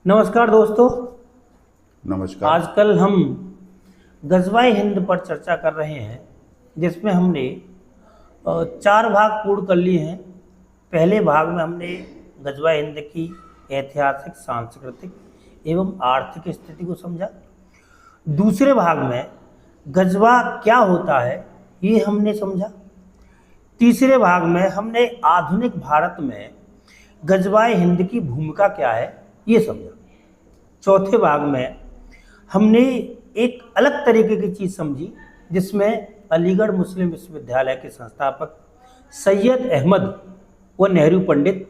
नमस्कार दोस्तों। नमस्कार। आजकल हम गजवाए हिंद पर चर्चा कर रहे हैं, जिसमें हमने 4 भाग पूर्ण कर लिए हैं। पहले भाग में हमने गजवाए हिंद की ऐतिहासिक, सांस्कृतिक एवं आर्थिक स्थिति को समझा। दूसरे भाग में गजवा क्या होता है ये हमने समझा। तीसरे भाग में हमने आधुनिक भारत में गजवाए हिंद की भूमिका क्या है ये समझा। चौथे भाग में हमने एक अलग तरीके की चीज़ समझी, जिसमें अलीगढ़ मुस्लिम विश्वविद्यालय के संस्थापक सैयद अहमद व नेहरू पंडित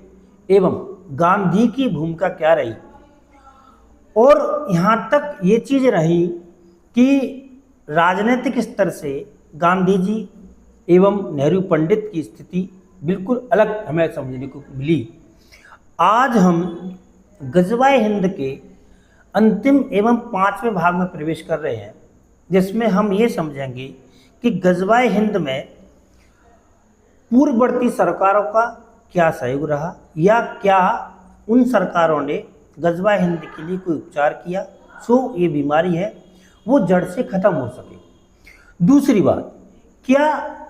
एवं गांधी की भूमिका क्या रही। और यहाँ तक ये चीज़ रही कि राजनीतिक स्तर से गांधी जी एवं नेहरू पंडित की स्थिति बिल्कुल अलग हमें समझने को मिली। आज हम गजवाए हिंद के अंतिम एवं 5वें भाग में प्रवेश कर रहे हैं, जिसमें हम ये समझेंगे कि गजवाए हिंद में पूर्ववर्ती सरकारों का क्या सहयोग रहा, या क्या उन सरकारों ने गजवाए हिंद के लिए कोई उपचार किया सो ये बीमारी है वो जड़ से खत्म हो सके। दूसरी बात, क्या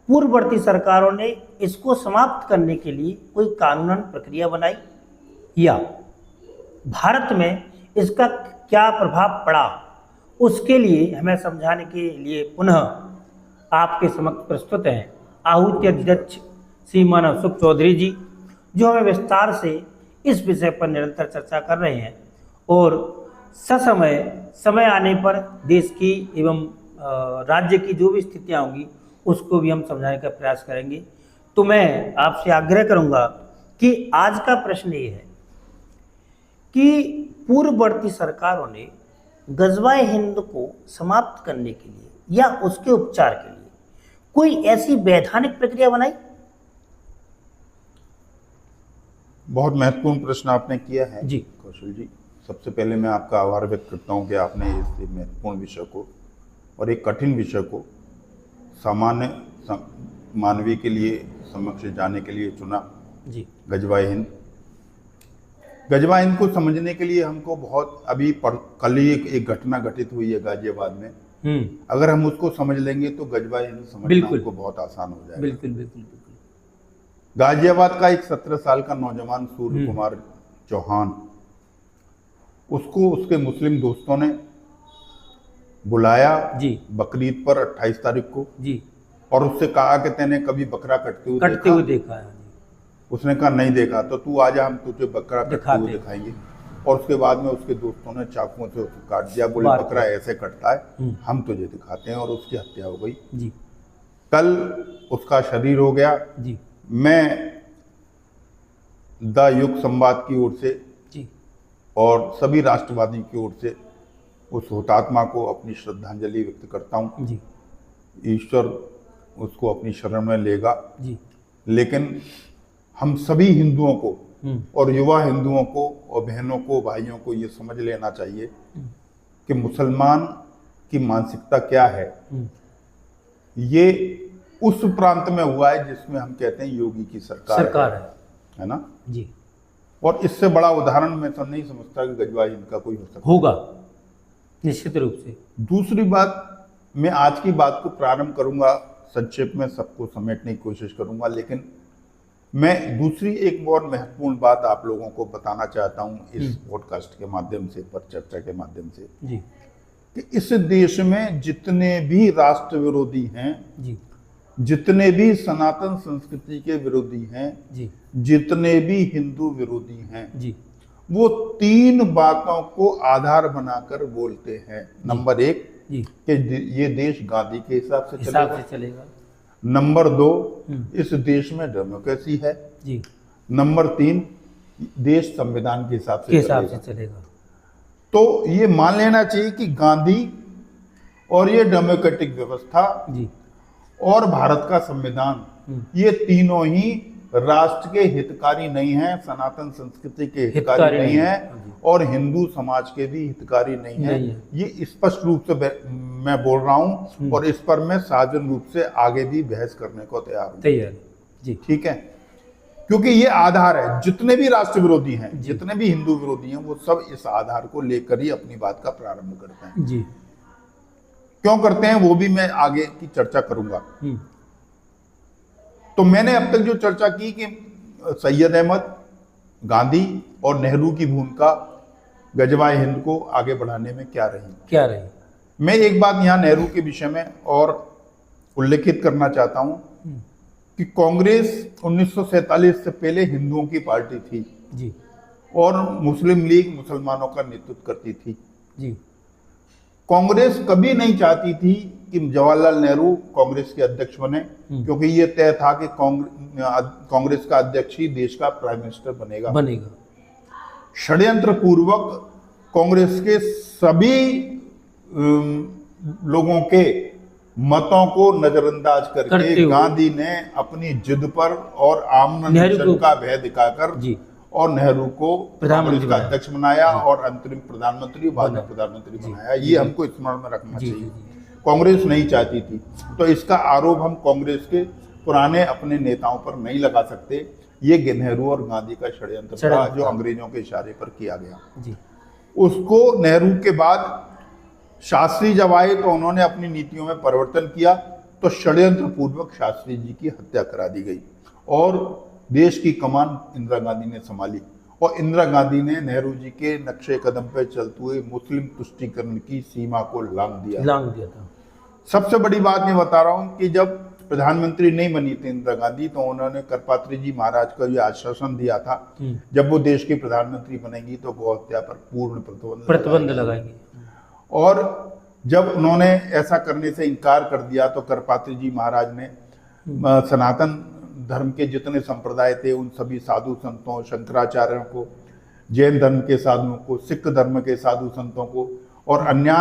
पूर्ववर्ती सरकारों ने इसको समाप्त करने के लिए कोई कानूनन प्रक्रिया बनाई, या भारत में इसका क्या प्रभाव पड़ा। उसके लिए हमें समझाने के लिए पुनः आपके समक्ष प्रस्तुत हैं आहूति अध्यक्ष श्री मानव सुख चौधरी जी, जो हमें विस्तार से इस विषय पर निरंतर चर्चा कर रहे हैं और समय आने पर देश की एवं राज्य की जो भी स्थितियाँ होंगी उसको भी हम समझाने का प्रयास करेंगे। तो मैं आपसे आग्रह करूंगा कि आज का प्रश्न ये है कि पूर्ववर्ती सरकारों ने गजवाए हिंद को समाप्त करने के लिए या उसके उपचार के लिए कोई ऐसी वैधानिक प्रक्रिया बनाई। बहुत महत्वपूर्ण प्रश्न आपने किया है जी कौशल जी। सबसे पहले मैं आपका आभार व्यक्त करता हूं कि आपने इस महत्वपूर्ण विषय को और एक कठिन विषय को सामान्य मानवीय के लिए समक्ष जाने के लिए चुना। जी गजवाए हिंद को समझने के लिए हमको बहुत अभी कल ही एक घटना घटित हुई है गाजियाबाद में। अगर हम उसको समझ लेंगे तो गजवाए हिंद समझना हमको बहुत आसान हो जाएगा। बिल्कुल बिल्कुल बिल्कुल। गाजियाबाद का एक 17 साल का नौजवान सूर्य कुमार चौहान, उसको उसके मुस्लिम दोस्तों ने बुलाया जी बकरीद पर 28 तारीख को जी, और उससे कहा कि तेने कभी बकरा कटते हुए देखा है। उसने कहा नहीं देखा। तो तू आजा, हम तुझे बकरा कटते हुए दिखाएंगे। और उसके बाद में उसके दोस्तों ने चाकुओं से उसको काट दिया। बोले बकरा ऐसे कटता है, हम तुझे दिखाते हैं। और उसकी हत्या हो गई जी। कल उसका शरीर हो गया जी। मैं द युग संवाद की ओर से जी और सभी राष्ट्रवादी की ओर से उस हुतात्मा को अपनी श्रद्धांजलि व्यक्त करता हूँ जी। ईश्वर उसको अपनी शरण में लेगा जी। लेकिन हम सभी हिंदुओं को और युवा हिंदुओं को और बहनों को, भाइयों को ये समझ लेना चाहिए कि मुसलमान की मानसिकता क्या है। ये उस प्रांत में हुआ है जिसमें हम कहते हैं योगी की सरकार है ना जी। और इससे बड़ा उदाहरण मैं तो नहीं समझता कि गजवाए हिंद का कोई हो सकता होगा, निश्चित रूप से। दूसरी बात, मैं आज की बात को प्रारंभ करूंगा, संक्षेप में सबको समेटने की कोशिश करूंगा, लेकिन मैं दूसरी एक और महत्वपूर्ण बात आप लोगों को बताना चाहता हूं इस पॉडकास्ट के माध्यम से, पर चर्चा के माध्यम से जी, कि इस देश में जितने भी राष्ट्र विरोधी हैं जी, जितने भी सनातन संस्कृति के विरोधी हैं जी, जितने भी हिंदू विरोधी हैं जी, वो 3 बातों को आधार बनाकर बोलते हैं। नंबर 1 कि ये देश गांधी के हिसाब से चलेगा। नंबर 2, इस देश में डेमोक्रेसी है जी। नंबर 3, देश संविधान के हिसाब से चलेगा। तो ये मान लेना चाहिए कि गांधी और ये डेमोक्रेटिक व्यवस्था जी और भारत का संविधान, ये तीनों ही राष्ट्र के हितकारी नहीं है, सनातन संस्कृति के हितकारी नहीं है और हिंदू समाज के भी हितकारी नहीं है। ये स्पष्ट रूप से मैं बोल रहा हूं और इस पर मैं सार्वजनिक रूप से आगे भी बहस करने को तैयार हूं जी। ठीक है। क्योंकि ये आधार है। जितने भी राष्ट्र विरोधी हैं, जितने भी हिंदू विरोधी हैं, वो सब इस आधार को लेकर ही अपनी बात का प्रारंभ करते हैं। जी। क्यों करते हैं वो भी मैं आगे की चर्चा करूंगा। तो मैंने अब तक जो चर्चा की कि सैयद अहमद, गांधी और नेहरू की भूमिका गजवाए हिंद को आगे बढ़ाने में क्या रही। मैं एक बात यहाँ नेहरू के विषय में और उल्लेखित करना चाहता हूँ कि कांग्रेस 1947 से पहले हिंदुओं की पार्टी थी जी, और मुस्लिम लीग मुसलमानों का नेतृत्व करती थी जी। कांग्रेस कभी नहीं चाहती थी कि जवाहरलाल नेहरू कांग्रेस के अध्यक्ष बने, क्योंकि ये तय था कि कांग्रेस का अध्यक्ष ही देश का प्राइम मिनिस्टर बनेगा। षड्यंत्र पूर्वक कांग्रेस के सभी लोगों के मतों को नजरअंदाज करके गांधी ने अपनी जिद पर और आमने का भय दिखाकर और नेहरू को कांग्रेस का अध्यक्ष बनाया और अंतरिम प्रधानमंत्री, बाद में प्रधानमंत्री बनाया। ये हमको स्मरण में रखना चाहिए। कांग्रेस नहीं चाहती थी, तो इसका आरोप हम कांग्रेस के पुराने अपने नेताओं पर नहीं लगा सकते। ये नेहरू और गांधी का षड्यंत्र था जो अंग्रेजों के इशारे पर किया गया। उसको नेहरू के बाद शास्त्री जब आए तो उन्होंने अपनी नीतियों में परिवर्तन किया, तो षड्यंत्र पूर्वक शास्त्री जी की हत्या करा दी गई और देश की कमान इंदिरा गांधी ने संभाली। और इंदिरा गांधी ने नेहरू जी के नक्शे कदम पर चलते हुए मुस्लिम तुष्टीकरण की सीमा को लांघ दिया था। सबसे बड़ी बात मैं बता रहा हूं कि जब प्रधानमंत्री नहीं बनी थी इंदिरा गांधी, तो उन्होंने करपात्री जी महाराज को यह आश्वासन दिया था जब वो देश की प्रधानमंत्री बनेगी तो गौ हत्या पर पूर्ण प्रतिबंध लगाएंगे। और जब उन्होंने ऐसा करने से इनकार कर दिया तो करपात्री जी महाराज ने सनातन धर्म के जितने संप्रदाय थे उन सभी साधु संतों, शंकराचार्यों को, जैन धर्म के साधुओं को, सिख धर्म के साधु संतों को और अन्य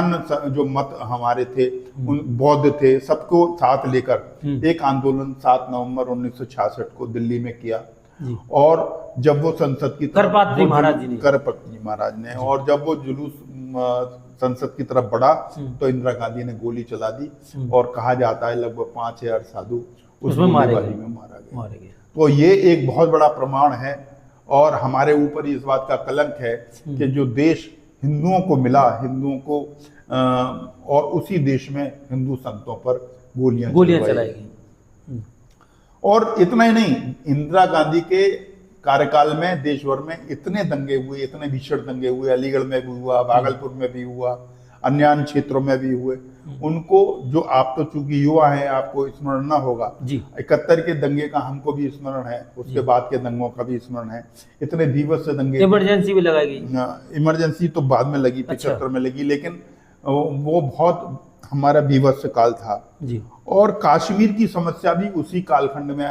जो मत हमारे थे, उन बौद्ध थे, सबको साथ लेकर एक आंदोलन 7 नवंबर 1966 को दिल्ली में किया। और जब वो संसद की करपात्री महाराज ने और जब वो जुलूस संसद की तरफ बढ़ा तो इंदिरा गांधी ने गोली चला दी और कहा जाता है लगभग 5000 साधु उस गोलीबारी में मारा गया। तो ये एक बहुत बड़ा प्रमाण है और हमारे ऊपर इस बात का कलंक है कि जो देश हिंदुओं को मिला, हिंदुओं को और उसी देश में हिंदू संतों पर गोलियां चलाई गई। और इतना ही नहीं, इंदिरा गांधी के कार्यकाल में देश भर में इतने दंगे हुए, इतने भीषण दंगे हुए, अलीगढ़ में भी हुआ, भागलपुर में भी हुआ, अन्य क्षेत्रों में भी हुए। उनको जो आप तो चूंकि युवा हैं, आपको स्मरण ना होगा, 71 के दंगे का हमको भी स्मरण है, उसके बाद के दंगों का भी स्मरण है। इतने भीभत्स दंगे, इमरजेंसी भी लगाई गई। इमरजेंसी तो बाद में लगी, 75 में लगी, लेकिन वो बहुत हमारा भीभत्स काल था जी। और कश्मीर की समस्या भी उसी कालखंड में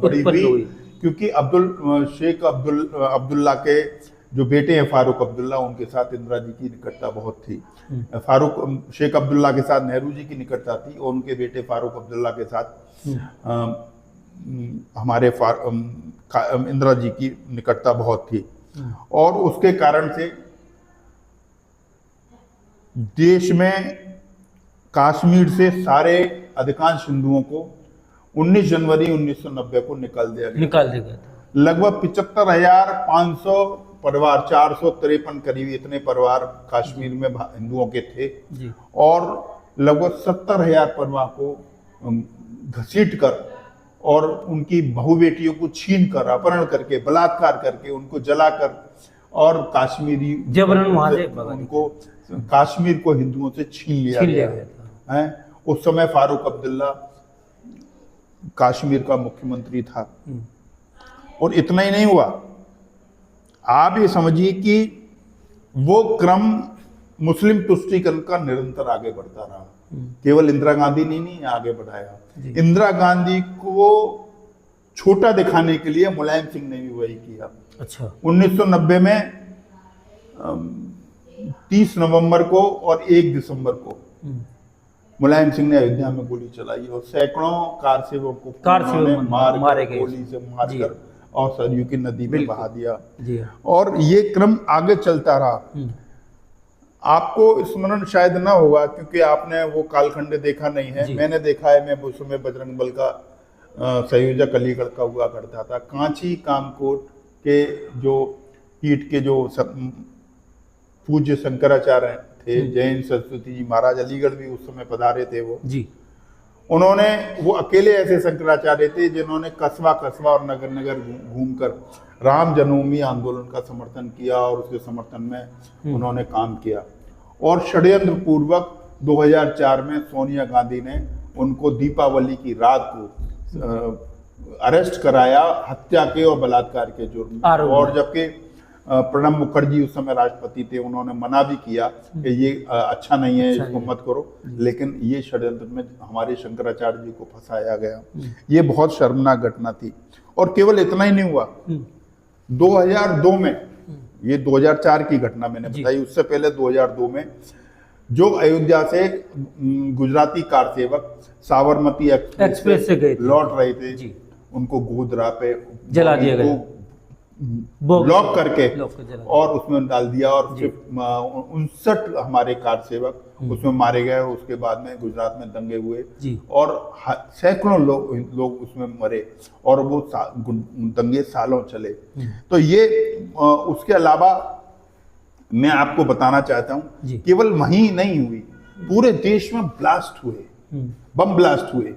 बड़ी हुई, क्योंकि शेख अब्दुल्ला के जो बेटे हैं फारूक अब्दुल्ला, उनके साथ इंदिरा जी की निकटता बहुत थी। शेख अब्दुल्ला के साथ नेहरू जी की निकटता थी और उनके बेटे फारूक अब्दुल्ला के साथ हमारे इंदिरा जी की निकटता बहुत थी। और उसके कारण से देश में कश्मीर से सारे अधिकांश हिंदुओं को 19 जनवरी 1990 को निकाल दिया गया। लगभग 75,500 परिवार, 453 करीब इतने परिवार कश्मीर में हिंदुओं के थे जी। और लगभग 70,000 परिवार को घसीट कर और उनकी बहु बेटियों को छीन कर, अपहरण करके, बलात्कार करके, उनको जलाकर और कश्मीरी जबरन वहां से उनको कश्मीर को हिंदुओं से छीन लिया गया है। उस समय फारूक अब्दुल्ला कश्मीर का मुख्यमंत्री था। और इतना ही नहीं हुआ, आप ये समझिए कि वो क्रम मुस्लिम तुष्टीकरण का निरंतर आगे बढ़ता रहा। केवल इंदिरा गांधी ने नहीं आगे बढ़ाया, इंदिरा गांधी को छोटा दिखाने के लिए मुलायम सिंह ने भी वही किया। अच्छा। 1990 में 30 नवंबर को और 1 दिसंबर को मुलायम सिंह ने अयोध्या में गोली चलाई और सैकड़ों कार सेवकों को मारे गए, गोली से मारकर और सरयू की नदी में बहा दिया। और ये क्रम आगे चलता रहा। आपको स्मरण शायद ना होगा क्योंकि आपने वो कालखंड देखा नहीं है, मैंने देखा है। मैं उस समय बजरंग बल का संयोजक अलीगढ़ का हुआ करता था। कांची कामकोट के जो पीठ के जो पूज्य शंकराचार्य थे, जैन सरस्वती जी महाराज अलीगढ़ भी उस समय पधारे थे वो जी। वो अकेले ऐसे शंकराचार्य थे जिन्होंने कस्बा कस्बा और नगर नगर घूमकर राम जन्मभूमि आंदोलन का समर्थन किया और उसके समर्थन में उन्होंने काम किया। और षड्यंत्र पूर्वक 2004 में सोनिया गांधी ने उनको दीपावली की रात को अरेस्ट कराया हत्या के और बलात्कार के जुर्म में। और जबकि प्रणब मुखर्जी उस समय राष्ट्रपति थे, उन्होंने मना भी किया कि ये अच्छा नहीं है, इसको मत करो, लेकिन ये षड्यंत्र में हमारे शंकराचार्य जी को फंसाया गया। ये बहुत शर्मनाक घटना थी। और केवल इतना ही नहीं हुआ, 2002 में, ये 2004 की घटना मैंने बताई, उससे पहले 2002 में जो अयोध्या से गुजराती कार सेवक साबरमती एक्सप्रेस से गए लौट रहे थे, उनको गोधरा पे जला दिया गया, ब्लॉक करके और उसमें डाल दिया। और 59 हमारे कार सेवक उसमें मारे गए। उसके बाद में गुजरात में दंगे हुए और सैकड़ों लोग उसमें मरे और वो दंगे सालों चले। तो ये उसके अलावा मैं आपको बताना चाहता हूँ, केवल वहीं नहीं हुई, पूरे देश में ब्लास्ट हुए, बम ब्लास्ट हुए।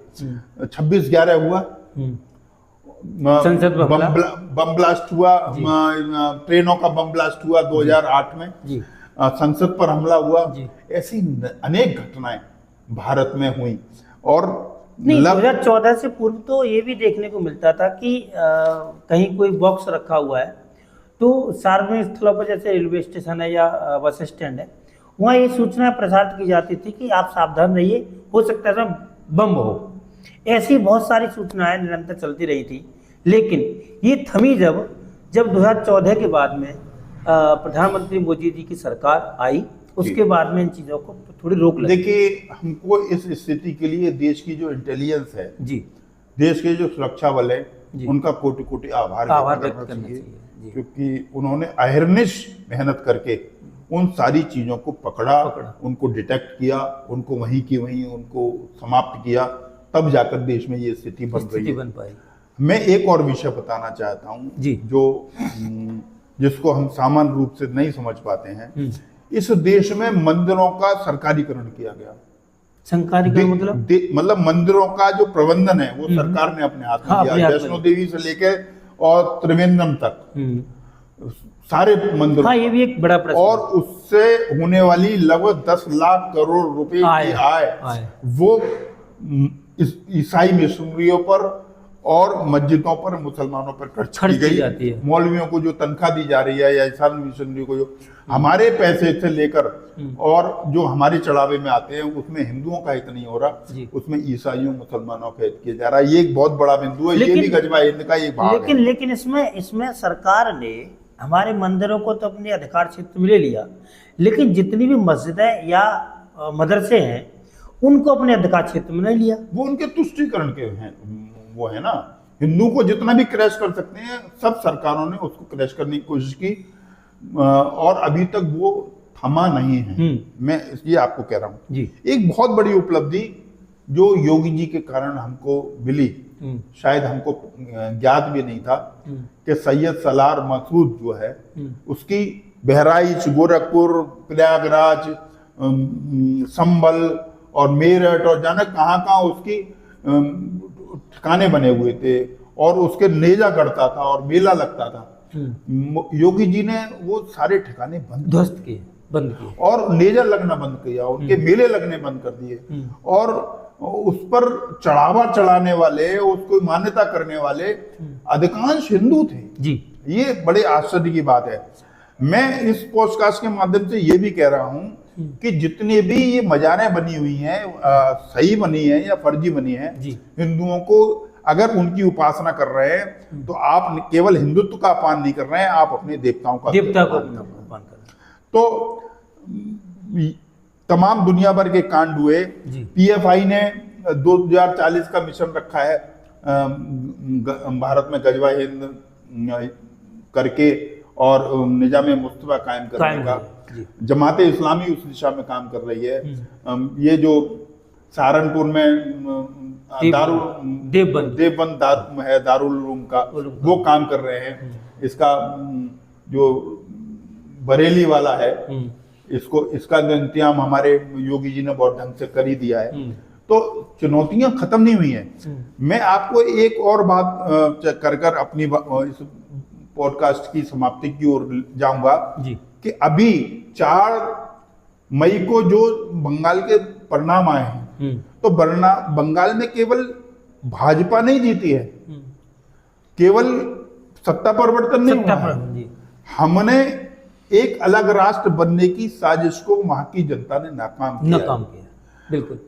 26/11 हुआ, बम ब्लास्ट हुआ, ट्रेनों का बम ब्लास्ट हुआ 2008 में, संसद पर हमला हुआ। ऐसी अनेक घटनाएं भारत में हुई। और 2014 से पूर्व तो ये भी देखने को मिलता था कि कहीं कोई बॉक्स रखा हुआ है तो सार्वजनिक स्थलों पर, जैसे रेलवे स्टेशन है या बस स्टैंड है, वहाँ ये सूचना प्रसारित की जाती थी कि आप सावधान रहिए, हो सकता है बम हो। ऐसी बहुत सारी सूचनाएं निरंतर चलती रही थी। लेकिन ये थमी जब 2014 के बाद में प्रधानमंत्री मोदी जी की सरकार आई, उसके बाद में इन चीजों को थोड़ी रोक लगी। देखिए, हमको इस स्थिति के लिए देश की जो इंटेलिजेंस है जी, देश के जो सुरक्षा बल है, उनका कोटि कोटि आभार व्यक्त करना चाहिए, क्योंकि उन्होंने अहर्निश मेहनत करके उन सारी चीजों को पकड़ा, उनको डिटेक्ट किया, उनको वहीं की वहीं उनको समाप्त किया, तब जाकर देश में ये स्थिति बन पाई। मैं एक और विषय बताना चाहता हूँ जो जिसको हम सामान्य रूप से नहीं समझ पाते हैं। इस देश में मंदिरों का सरकारीकरण किया गया। सरकारीकरण मतलब मंदिरों का जो प्रबंधन है वो सरकार ने अपने हाथ में लिया। वैष्णो देवी से लेकर और त्रिवेंद्रम तक सारे मंदिर। ये भी एक बड़ा प्रश्न। और उससे होने वाली लगभग 10 लाख करोड़ रुपए की आय वो ईसाई मिशनरियों पर और मस्जिदों पर, मुसलमानों पर खर्च की गई। मौलवियों को जो तनख्वाह दी जा रही है या ईसाई मिशनरी को जो हमारे पैसे से लेकर और जो हमारे चढ़ावे में आते हैं, उसमें हिंदुओं का हित नहीं हो रहा, उसमें ईसाइयों मुसलमानों का हित किया जा रहा है। ये एक बहुत बड़ा बिंदु है। ये भी गजवा हिंद का एक भाग है। लेकिन इसमें सरकार ने हमारे मंदिरों को तो अपने अधिकार क्षेत्र में ले लिया, लेकिन जितनी भी मस्जिदें या मदरसे हैं उनको अपने अधिकार क्षेत्र में नहीं लिया। वो उनके तुष्टीकरण के हैं, वो है ना, हिंदू को जितना भी क्रैश कर सकते हैं सब सरकारों ने उसको क्रैश करने की कोशिश की और अभी तक वो थमा नहीं है। मैं इसलिए आपको कह रहा हूँ एक बहुत बड़ी उपलब्धि जो योगी जी के कारण हमको मिली, शायद हमको ज्ञात भी नहीं था कि सैयद सलार मसूद जो है उसकी बहराइच, गोरखपुर, प्रयागराज, संभल और मेरठ और जाने कहाँ उसकी ठिकाने बने हुए थे और उसके नेजा गढ़ता था और मेला लगता था। योगी जी ने वो सारे ठिकाने बंद किए और नेजा लगना बंद किया, उनके मेले लगने बंद कर दिए और उस पर चढ़ावा चढ़ाने वाले, उसको मान्यता करने वाले अधिकांश हिंदू थे जी। ये बड़े आश्चर्य की बात है। मैं इस पॉडकास्ट के माध्यम से ये भी कह रहा हूं कि जितनी भी ये मजारें बनी हुई हैं, सही बनी है या फर्जी बनी है, हिंदुओं को अगर उनकी उपासना कर रहे हैं तो आप केवल हिंदुत्व का अपमान नहीं कर रहे हैं, आप अपने देवताओं का अपमान कर रहे हैं। तो तमाम दुनिया भर के कांड हुए। पीएफआई ने 2040 का मिशन रखा है भारत में गजवा हिंद करके और निजाम मुस्तफा कायम करने का। जमाते इस्लामी उस दिशा में काम कर रही है। ये जो सहारनपुर में देवबंद है दारुल उलूम का, वो काम कर रहे हैं। इसका जो बरेली वाला है, इसका इंतजाम हमारे योगी जी ने बहुत ढंग से कर ही दिया है। तो चुनौतियां खत्म नहीं हुई हैं। मैं आपको एक और बात कर अपनी इस पॉडकास्ट की समाप्ति की ओर जाऊंगा कि अभी 4 मई को जो बंगाल के परिणाम आए हैं, तो बंगाल में केवल भाजपा नहीं जीती है, केवल सत्ता परिवर्तन नहीं हुआ है, हमने एक अलग राष्ट्र बनने की साजिश को वहां की जनता ने नाकाम किया। बिल्कुल।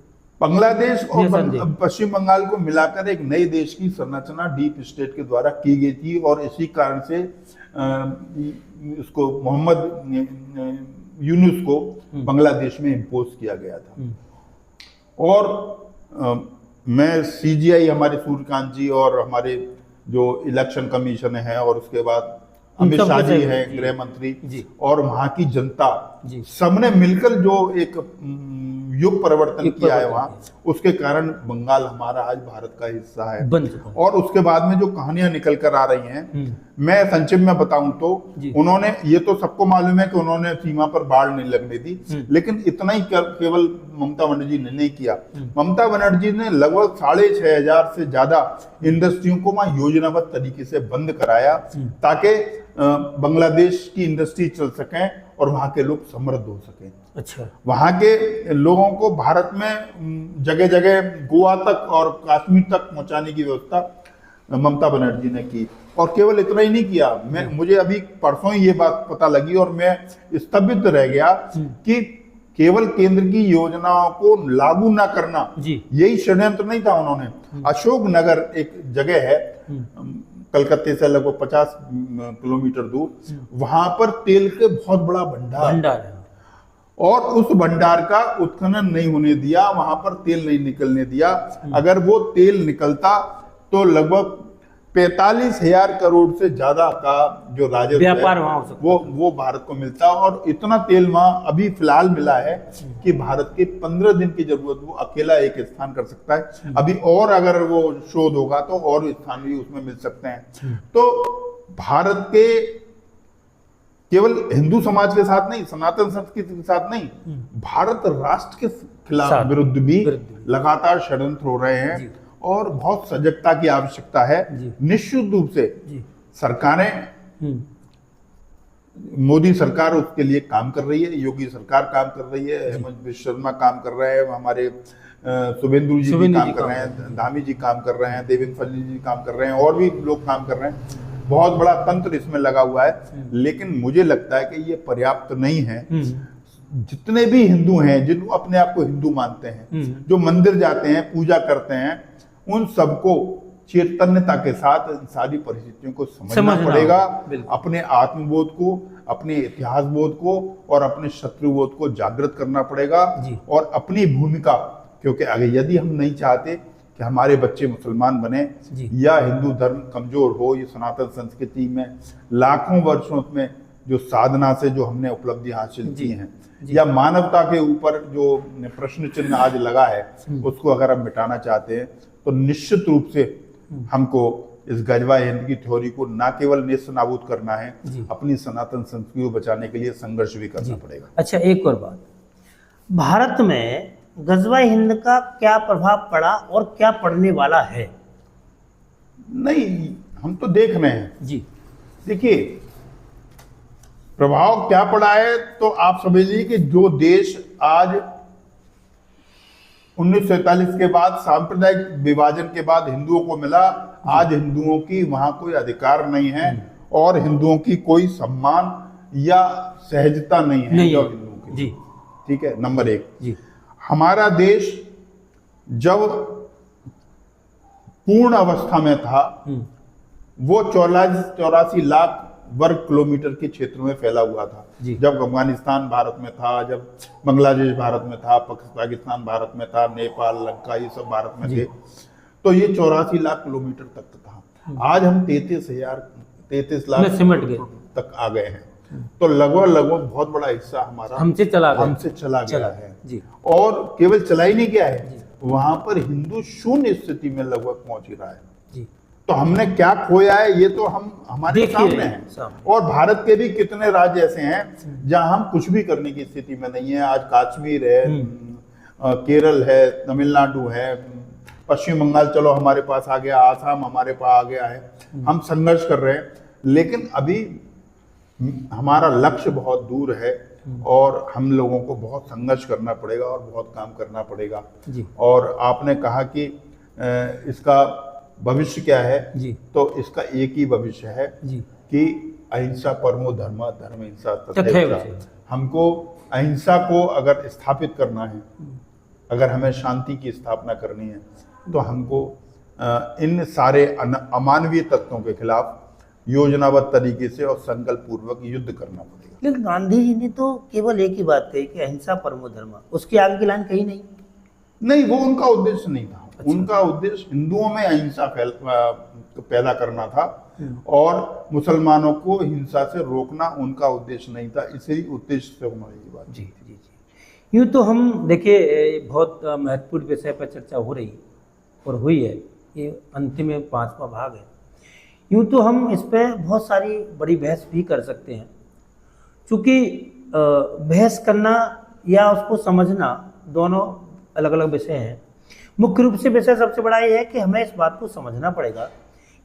बांग्लादेश और पश्चिम बंगाल को मिलाकर एक नए देश की संरचना डीप स्टेट के द्वारा की गई थी, और इसी कारण से इसको मोहम्मद यूनुस को बांग्लादेश में इम्पोज किया गया था। और मैं सीजीआई हमारे सूर्यकांत जी और हमारे जो इलेक्शन कमीशन है, और उसके बाद अमित शाह जी हैं गृह मंत्री, और वहां की जनता सबने मिलकर जो एक युग परिवर्तन किया है वहां, उसके कारण बंगाल हमारा आज भारत का हिस्सा है। और उसके बाद में जो कहानियां निकल कर आ रही हैं, मैं संक्षिप्त में बताऊं तो उन्होंने, ये तो सबको मालूम है कि उन्होंने सीमा पर बाढ़ नहीं लगने दी, लेकिन इतना ही केवल ममता बनर्जी ने नहीं किया। ममता बनर्जी ने लगभग 6,500 से ज्यादा इंडस्ट्रियों को वहां योजनाबद्ध तरीके से बंद कराया, ताकि बांग्लादेश की इंडस्ट्री चल सके और वहां के लोग समृद्ध हो सकें। अच्छा। वहां के लोगों को भारत में जगह जगह गोवा तक और कश्मीर तक पहुंचाने की व्यवस्था ममता बनर्जी ने की। और केवल इतना ही नहीं किया, मुझे अभी परसों ही ये बात पता लगी और मैं स्तंभित रह गया कि केवल केंद्र की योजनाओं को लागू ना करना, यही षड्यंत्र नहीं था। उन्होंने अशोकनगर एक जगह है कलकत्ते से लगभग 50 किलोमीटर दूर, वहां पर तेल के बहुत बड़ा भंडार है, और उस भंडार का उत्खनन नहीं होने दिया, वहां पर तेल नहीं निकलने दिया। अगर वो तेल निकलता तो लगभग 45,000 करोड़ से ज्यादा का जो राजस्व व्यापार वो भारत को मिलता, और इतना तेल वहां अभी फिलहाल मिला है कि भारत के 15 दिन की जरूरत वो अकेला एक स्थान कर सकता है। अभी और अगर वो शोध होगा तो और स्थान भी उसमें मिल सकते हैं। तो भारत के केवल हिंदू समाज के साथ नहीं, सनातन संस्कृति के साथ नहीं, भारत राष्ट्र के खिलाफ विरुद्ध भी लगातार षड्यंत्र हो रहे हैं, और बहुत सजगता की आवश्यकता है। निश्चित रूप से सरकारें, मोदी सरकार उसके लिए काम कर रही है, योगी सरकार काम कर रही है, हेमंत बिश्व शर्मा काम कर रहे हैं, हमारे शुभेंदु जी भी काम कर रहे हैं, धामी जी काम कर रहे हैं, देवेंद्र फडणवीस जी काम कर रहे हैं, और भी लोग काम कर रहे हैं। बहुत बड़ा तंत्र इसमें लगा हुआ है, लेकिन मुझे लगता है कि ये पर्याप्त नहीं है। जितने भी हिंदू हैं, जिन अपने आप को हिंदू मानते हैं, जो मंदिर जाते हैं, पूजा करते हैं, उन सबको चैतन्यता के साथ इन सारी परिस्थितियों को समझना पड़ेगा। अपने आत्मबोध को, अपने इतिहास बोध को और अपने शत्रुबोध को जागृत करना पड़ेगा, और अपनी भूमिका, क्योंकि अगर यदि हम नहीं चाहते कि हमारे बच्चे मुसलमान बने या हिंदू धर्म कमजोर हो, ये सनातन संस्कृति में लाखों वर्षों में जो साधना से जो हमने उपलब्धि हासिल की हैं, या मानवता के ऊपर जो प्रश्न चिन्ह आज लगा है, उसको अगर हम मिटाना चाहते हैं, तो निश्चित रूप से हमको इस गजवा हिंद की थ्योरी को ना केवल नेस्त नाबूद करना है, अपनी सनातन संस्कृति को बचाने के लिए संघर्ष भी करना पड़ेगा। अच्छा, एक और बात, भारत में गजवा हिंद का क्या प्रभाव पड़ा और क्या पड़ने वाला है? नहीं, हम तो देख रहे हैं। देखिए, प्रभाव क्या पड़ा है, तो आप समझिए कि जो देश आज 1947 के बाद सांप्रदायिक विभाजन के बाद हिंदुओं को मिला, आज हिंदुओं की वहां कोई अधिकार नहीं है, और हिंदुओं की कोई सम्मान या सहजता नहीं है हिंदुओं की। ठीक है, नंबर 1। हमारा देश जब पूर्ण अवस्था में था, वो 84 लाख वर्ग किलोमीटर के क्षेत्र में फैला हुआ था। जब अफगानिस्तान भारत में था, जब बांग्लादेश भारत में था, पाकिस्तान भारत में था, नेपाल, लंका, ये सब भारत में थे, तो ये 84 लाख किलोमीटर तक था। आज हम 33 लाख सिमट गए तक आ गए हैं। तो लगभग बहुत बड़ा हिस्सा हमारा हमसे चला गया है। और केवल चला ही नहीं गया है, वहां पर हिंदू शून्य स्थिति में लगभग पहुंच ही रहा है जी। तो हमने क्या खोया है ये तो हम हमारे देखिए सामने है। और भारत के भी कितने राज्य ऐसे हैं जहां हम कुछ भी करने की स्थिति में नहीं है। आज कश्मीर है, केरल है, तमिलनाडु है, पश्चिम बंगाल चलो हमारे पास आ गया, आसाम हमारे पास आ गया है। हम संघर्ष कर रहे हैं, लेकिन अभी हमारा लक्ष्य बहुत दूर है और हम लोगों को बहुत संघर्ष करना पड़ेगा और बहुत काम करना पड़ेगा जी। और आपने कहा कि इसका भविष्य क्या है जी। तो इसका एक ही भविष्य है जी। कि अहिंसा परमो धर्म, धर्म हिंसा तथैव तथैव च। च। हमको अहिंसा को अगर स्थापित करना है, अगर हमें शांति की स्थापना करनी है तो हमको इन सारे अमानवीय तत्वों के खिलाफ योजनाबद्ध तरीके से और संकल्प पूर्वक युद्ध करना पड़ेगा। लेकिन गांधी जी ने तो केवल एक ही बात कही कि अहिंसा परमो धर्म, उसके आगे की लाइन कही नहीं। वो उनका उद्देश्य नहीं था। अच्छा। उनका उद्देश्य हिंदुओं में अहिंसा पैदा करना था और मुसलमानों को हिंसा से रोकना उनका उद्देश्य नहीं था। इसी उद्देश्य से उन्होंने ये बात। जी जी जी। यूँ तो हम देखिए बहुत महत्वपूर्ण विषय पर चर्चा हो रही और हुई है, ये अंतिम 5वां भाग है। यूँ तो हम इस पर बहुत सारी बड़ी बहस भी कर सकते हैं, चूँकि बहस करना या उसको समझना दोनों अलग अलग विषय हैं। मुख्य रूप से विषय सबसे बड़ा ये है कि हमें इस बात को समझना पड़ेगा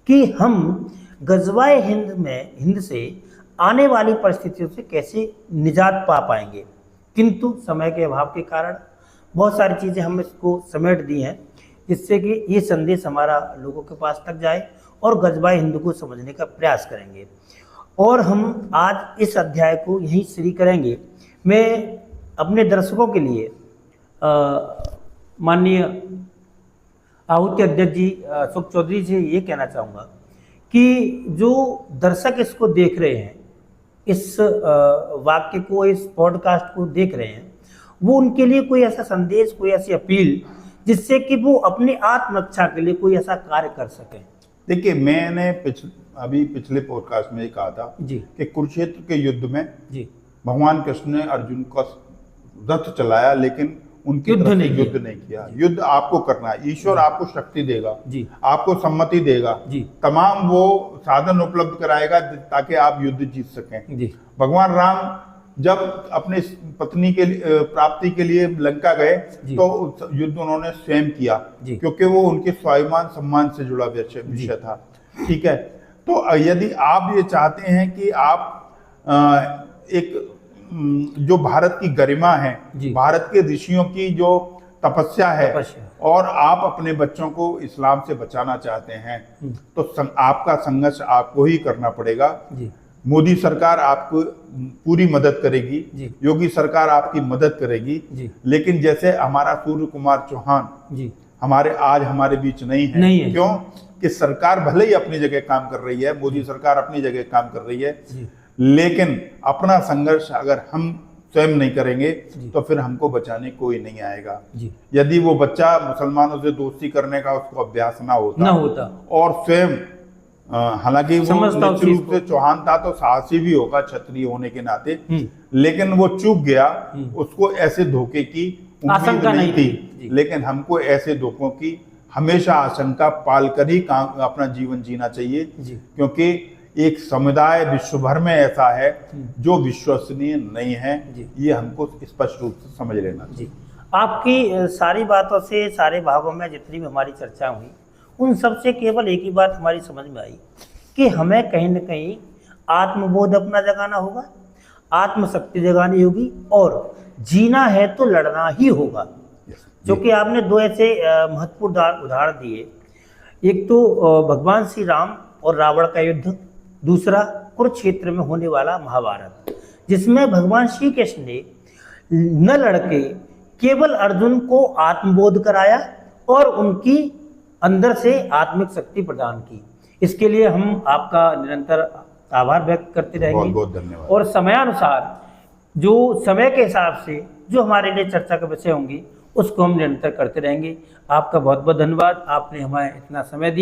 कि हम ग़ज़वाए हिंद से आने वाली परिस्थितियों से कैसे निजात पा पाएंगे। किंतु समय के अभाव के कारण बहुत सारी चीज़ें हम इसको समेट दी हैं, जिससे कि ये संदेश हमारा लोगों के पास तक जाए और ग़ज़वाए हिंद को समझने का प्रयास करेंगे। और हम आज इस अध्याय को यहीं शुरू करेंगे। मैं अपने दर्शकों के लिए माननीय आहुति अध्यक्ष जी सुख चौधरी जी ये कहना चाहूँगा कि जो दर्शक इसको देख रहे हैं, इस वाक्य को, इस पॉडकास्ट को देख रहे हैं, वो उनके लिए कोई ऐसा संदेश, कोई ऐसी अपील जिससे कि वो अपनी आत्मरक्षा के लिए कोई ऐसा कार्य कर सकें। देखिए, मैंने अभी पिछले पॉडकास्ट में कहा था जी कि कुरुक्षेत्र के युद्ध में जी भगवान कृष्ण ने अर्जुन का रथ चलाया, लेकिन उनकी तरफ से युद्ध नहीं किया। युद्ध आपको करना है, ईश्वर आपको शक्ति देगा जी, आपको सम्मति देगा जी, तमाम वो साधन उपलब्ध कराएगा ताकि आप युद्ध जीत सकें जी। भगवान राम जब अपने पत्नी के प्राप्ति के लिए लंका गए तो युद्ध उन्होंने स्वयं किया, क्योंकि वो उनके स्वाभिमान सम्मान से जुड़ा विषय था। ठीक है, तो यदि आप ये चाहते हैं कि आप एक जो भारत की गरिमा है, भारत के ऋषियों की जो तपस्या है, और आप अपने बच्चों को इस्लाम से बचाना चाहते हैं, तो आपका संघर्ष आपको ही करना पड़ेगा। मोदी सरकार आपको पूरी मदद करेगी, योगी सरकार आपकी मदद करेगी, लेकिन जैसे हमारा सूर्य कुमार चौहान आज हमारे बीच नहीं है। क्यों कि सरकार भले ही अपनी जगह काम कर रही है, मोदी सरकार अपनी जगह काम कर रही है, लेकिन अपना संघर्ष अगर हम स्वयं नहीं करेंगे तो फिर हमको बचाने कोई नहीं आएगा। यदि वो बच्चा मुसलमानों से दोस्ती करने का उसको अभ्यास ना होता और स्वयं हालांकि वो निश्चित रूप से चौहान था तो साहसी भी होगा क्षत्रिय होने के नाते, लेकिन वो चूक गया, उसको ऐसे धोखे की उम्मीद नहीं थी। लेकिन हमको ऐसे धोखों की हमेशा आशंका पाल कर ही अपना जीवन जीना चाहिए, क्योंकि एक समुदाय विश्व भर में ऐसा है जो विश्वसनीय नहीं है। ये हमको स्पष्ट रूप से समझ लेना चाहिए। आपकी सारी बातों से, सारे भागों में जितनी भी हमारी चर्चा हुई, उन सब से केवल एक ही बात हमारी समझ में आई कि हमें कहीं न कहीं आत्मबोध अपना जगाना होगा, आत्मशक्ति जगानी होगी, और जीना है तो लड़ना ही होगा। क्योंकि आपने दो ऐसे महत्वपूर्ण उदाहरण दिए, एक तो भगवान श्री राम और रावण का युद्ध, दूसरा कुरुक्षेत्र में होने वाला महाभारत, जिसमें भगवान श्री कृष्ण ने न लड़के केवल अर्जुन को आत्मबोध कराया और उनकी अंदर से आत्मिक शक्ति प्रदान की। इसके लिए हम आपका निरंतर आभार व्यक्त करते रहेंगे। बहुत बहुत धन्यवाद। और समयानुसार जो समय के हिसाब से जो हमारे लिए चर्चा के विषय होंगे उसको हम निरंतर करते रहेंगे। आपका बहुत बहुत धन्यवाद, आपने हमें इतना समय दिया।